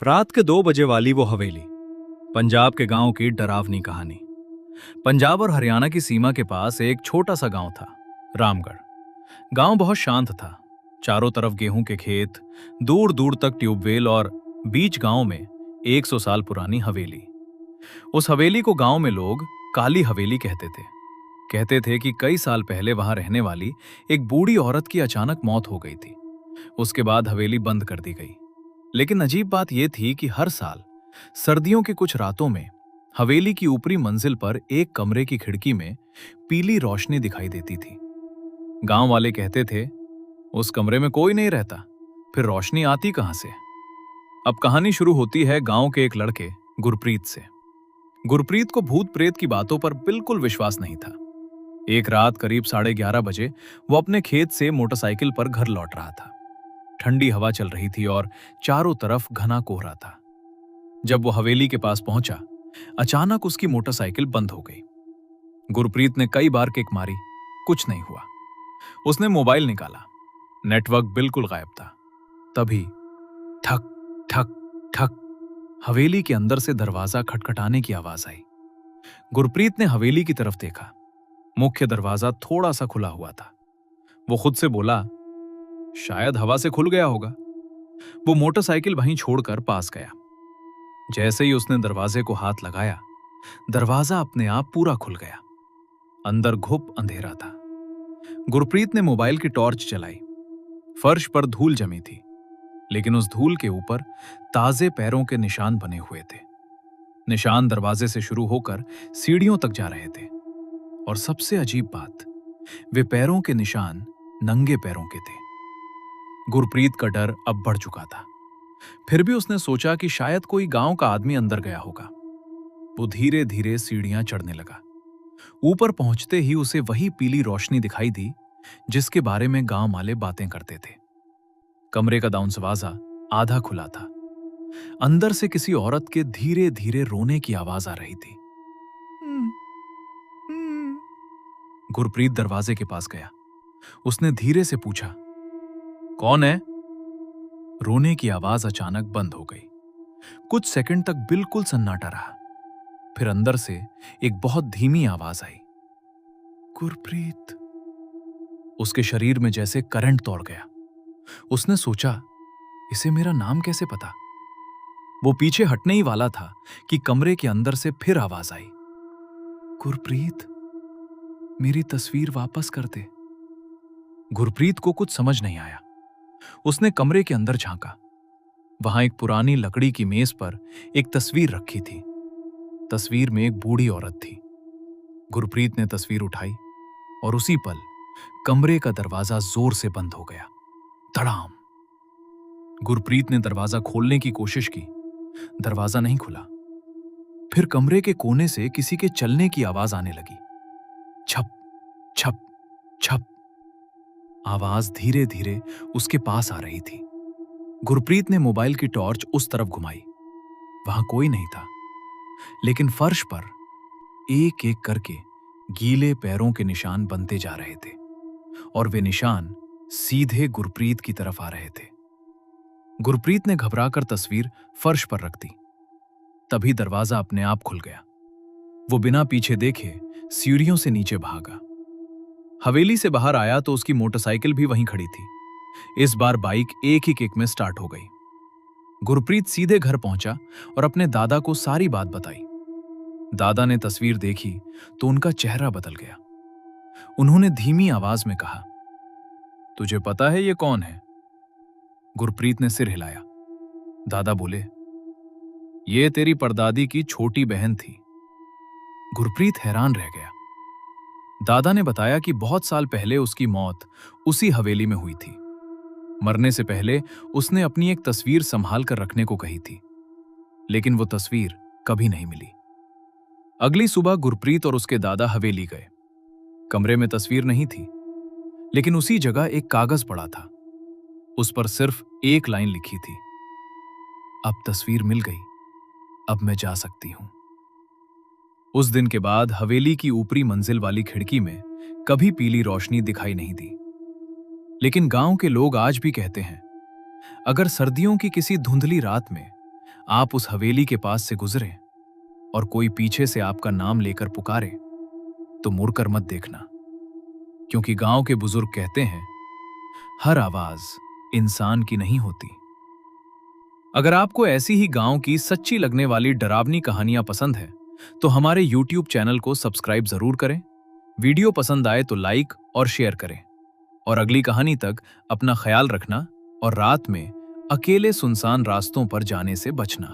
रात के 2 बजे वाली वो हवेली, पंजाब के गांव की डरावनी कहानी। पंजाब और हरियाणा की सीमा के पास एक छोटा सा गांव था, रामगढ़। गांव बहुत शांत था। चारों तरफ गेहूं के खेत, दूर दूर तक ट्यूबवेल और बीच गांव में 100 साल पुरानी हवेली। उस हवेली को गांव में लोग काली हवेली कहते थे। कहते थे कि कई साल पहले वहां रहने वाली एक बूढ़ी औरत की अचानक मौत हो गई थी। उसके बाद हवेली बंद कर दी गई। लेकिन अजीब बात यह थी कि हर साल सर्दियों की कुछ रातों में हवेली की ऊपरी मंजिल पर एक कमरे की खिड़की में पीली रोशनी दिखाई देती थी। गांव वाले कहते थे, उस कमरे में कोई नहीं रहता, फिर रोशनी आती कहां से? अब कहानी शुरू होती है गांव के एक लड़के गुरप्रीत से। गुरप्रीत को भूत प्रेत की बातों पर बिल्कुल विश्वास नहीं था। एक रात करीब 11:30 बजे वो अपने खेत से मोटरसाइकिल पर घर लौट रहा था। ठंडी हवा चल रही थी और चारों तरफ घना कोहरा था। जब वो हवेली के पास पहुंचा, अचानक उसकी मोटरसाइकिल बंद हो गई। गुरप्रीत ने कई बार किक मारी, कुछ नहीं हुआ। उसने मोबाइल निकाला, नेटवर्क बिल्कुल गायब था। तभी ठक ठक ठक, हवेली के अंदर से दरवाजा खटखटाने की आवाज आई। गुरप्रीत ने हवेली की तरफ देखा। मुख्य दरवाजा थोड़ा सा खुला हुआ था। वो खुद से बोला, शायद हवा से खुल गया होगा। वो मोटरसाइकिल वहीं छोड़कर पास गया। जैसे ही उसने दरवाजे को हाथ लगाया, दरवाजा अपने आप पूरा खुल गया। अंदर घुप अंधेरा था। गुरप्रीत ने मोबाइल की टॉर्च चलाई। फर्श पर धूल जमी थी, लेकिन उस धूल के ऊपर ताजे पैरों के निशान बने हुए थे। निशान दरवाजे से शुरू होकर सीढ़ियों तक जा रहे थे। और सबसे अजीब बात, वे पैरों के निशान नंगे पैरों के थे। गुरप्रीत का डर अब बढ़ चुका था। फिर भी उसने सोचा कि शायद कोई गांव का आदमी अंदर गया होगा। वो धीरे धीरे सीढ़ियां चढ़ने लगा। ऊपर पहुंचते ही उसे वही पीली रोशनी दिखाई दी जिसके बारे में गांव वाले बातें करते थे। कमरे का दाउंसवाजा आधा खुला था। अंदर से किसी औरत के धीरे धीरे रोने की आवाज आ रही थी। गुरप्रीत दरवाजे के पास गया। उसने धीरे से पूछा, कौन है? रोने की आवाज अचानक बंद हो गई। कुछ सेकंड तक बिल्कुल सन्नाटा रहा। फिर अंदर से एक बहुत धीमी आवाज आई, गुरप्रीत। उसके शरीर में जैसे करंट दौड़ गया। उसने सोचा, इसे मेरा नाम कैसे पता? वो पीछे हटने ही वाला था कि कमरे के अंदर से फिर आवाज आई, गुरप्रीत, मेरी तस्वीर वापस कर दे। गुरप्रीत को कुछ समझ नहीं आया। उसने कमरे के अंदर झांका। वहां एक पुरानी लकड़ी की मेज पर एक तस्वीर रखी थी। तस्वीर में एक बूढ़ी औरत थी। गुरप्रीत ने तस्वीर उठाई और उसी पल कमरे का दरवाजा जोर से बंद हो गया। धड़ाम। गुरप्रीत ने दरवाजा खोलने की कोशिश की। दरवाजा नहीं खुला। फिर कमरे के कोने से किसी के चलने की आवाज आने लगी। छप छप छप। आवाज धीरे धीरे उसके पास आ रही थी। गुरप्रीत ने मोबाइल की टॉर्च उस तरफ घुमाई। वहां कोई नहीं था, लेकिन फर्श पर एक एक करके गीले पैरों के निशान बनते जा रहे थे और वे निशान सीधे गुरप्रीत की तरफ आ रहे थे। गुरप्रीत ने घबराकर तस्वीर फर्श पर रख दी। तभी दरवाजा अपने आप खुल गया। वो बिना पीछे देखे सीढ़ियों से नीचे भागा। हवेली से बाहर आया तो उसकी मोटरसाइकिल भी वहीं खड़ी थी। इस बार बाइक एक ही किक में स्टार्ट हो गई। गुरप्रीत सीधे घर पहुंचा और अपने दादा को सारी बात बताई। दादा ने तस्वीर देखी तो उनका चेहरा बदल गया। उन्होंने धीमी आवाज में कहा, तुझे पता है ये कौन है? गुरप्रीत ने सिर हिलाया। दादा बोले, ये तेरी परदादी की छोटी बहन थी। गुरप्रीत हैरान रह गया। दादा ने बताया कि बहुत साल पहले उसकी मौत उसी हवेली में हुई थी। मरने से पहले उसने अपनी एक तस्वीर संभाल कर रखने को कही थी, लेकिन वो तस्वीर कभी नहीं मिली। अगली सुबह गुरप्रीत और उसके दादा हवेली गए। कमरे में तस्वीर नहीं थी, लेकिन उसी जगह एक कागज पड़ा था। उस पर सिर्फ एक लाइन लिखी थी, अब तस्वीर मिल गई, अब मैं जा सकती हूं। उस दिन के बाद हवेली की ऊपरी मंजिल वाली खिड़की में कभी पीली रोशनी दिखाई नहीं दी। लेकिन गांव के लोग आज भी कहते हैं, अगर सर्दियों की किसी धुंधली रात में आप उस हवेली के पास से गुजरे और कोई पीछे से आपका नाम लेकर पुकारे तो मुड़कर मत देखना, क्योंकि गांव के बुजुर्ग कहते हैं हर आवाज इंसान की नहीं होती। अगर आपको ऐसी ही गांव की सच्ची लगने वाली डरावनी कहानियां पसंद है तो हमारे YouTube चैनल को सब्सक्राइब जरूर करें। वीडियो पसंद आए तो लाइक और शेयर करें। और अगली कहानी तक अपना ख्याल रखना और रात में अकेले सुनसान रास्तों पर जाने से बचना।